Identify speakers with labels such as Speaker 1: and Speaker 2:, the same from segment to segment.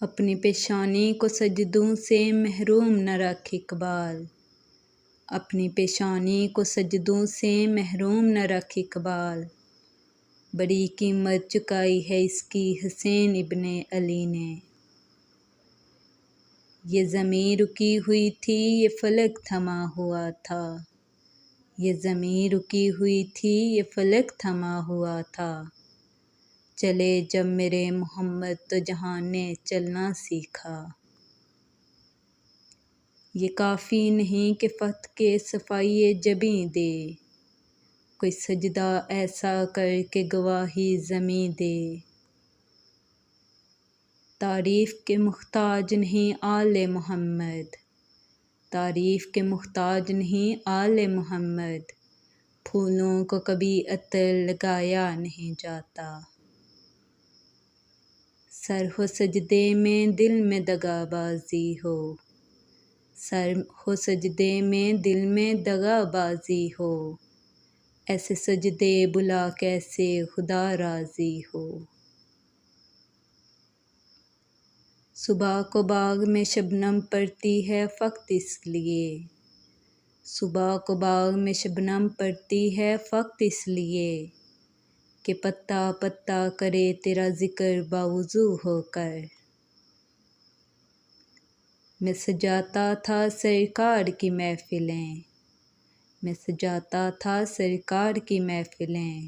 Speaker 1: اپنی پیشانی کو سجدوں سے محروم نہ رکھ اقبال، اپنی پیشانی کو سجدوں سے محروم نہ رکھ اقبال، بڑی قیمت چکائی ہے اس کی حسین ابن علی نے۔ یہ زمیں رکی ہوئی تھی یہ فلک تھما ہوا تھا، یہ زمیں رکی ہوئی تھی یہ فلک تھما ہوا تھا، چلے جب میرے محمد تو جہان نے چلنا سیکھا۔ یہ کافی نہیں کہ فتح کے صفائی جبیں دے، کوئی سجدہ ایسا کر کے گواہی زمیں دے۔ تعریف کے محتاج نہیں آل محمد، تعریف کے محتاج نہیں آل محمد، پھولوں کو کبھی عطر لگایا نہیں جاتا۔ سر ہو سجدے میں دل میں دغا بازی ہو، سر ہو سجدے میں دل میں دغا بازی ہو، ایسے سجدے بلا کیسے خدا راضی ہو۔ صبح کو باغ میں شبنم پڑتی ہے فقط اس لیے، صبح کو باغ میں شبنم پڑتی ہے فقط اس لیے کہ پتا پتا کرے تیرا ذکر باوضو ہو کر۔ میں سجاتا تھا سرکار کی محفلیں، میں سجاتا تھا سرکار کی محفلیں،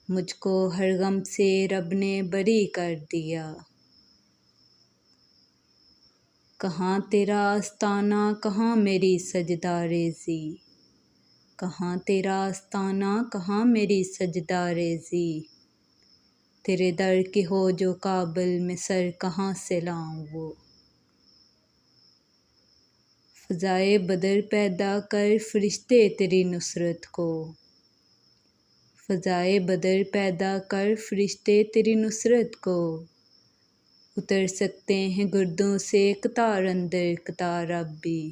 Speaker 1: مجھ کو ہر غم سے رب نے بری کر دیا۔ کہاں تیرا آستانہ کہاں میری سجدہ ریزی، کہاں تیرا آستانہ کہاں میری سجدہ ریزی، تیرے در کے ہو جو کابل میں سر کہاں سے لاؤں وہ۔ فضائے بدر پیدا کر فرشتے تیری نصرت کو، فضائے بدر پیدا کر فرشتے تیری نصرت کو، اتر سکتے ہیں گردوں سے قطار اندر قطار اب بھی۔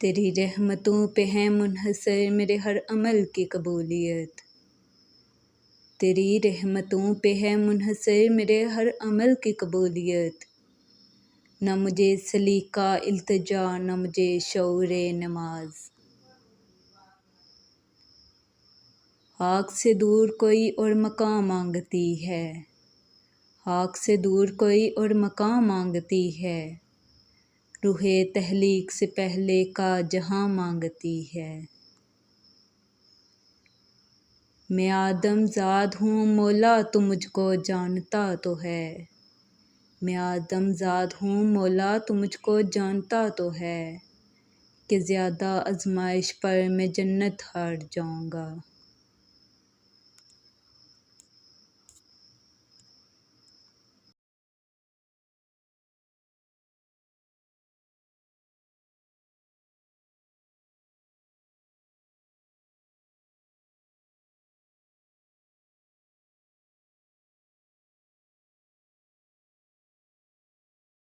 Speaker 1: تیری رحمتوں پہ ہے منحصر میرے ہر عمل کی قبولیت، تیری رحمتوں پہ ہے منحصر میرے ہر عمل کی قبولیت، نہ مجھے سلیقہ التجا نہ مجھے شعور نماز۔ خاک سے دور کوئی اور مقام مانگتی ہے، خاک سے دور کوئی اور مقام مانگتی ہے، روح تخلیق سے پہلے کا جہاں مانگتی ہے۔ میں آدم زاد ہوں مولا تو مجھ کو جانتا تو ہے، میں آدم زاد ہوں مولا تو مجھ کو جانتا تو ہے، کہ زیادہ آزمائش پر میں جنت ہار جاؤں گا۔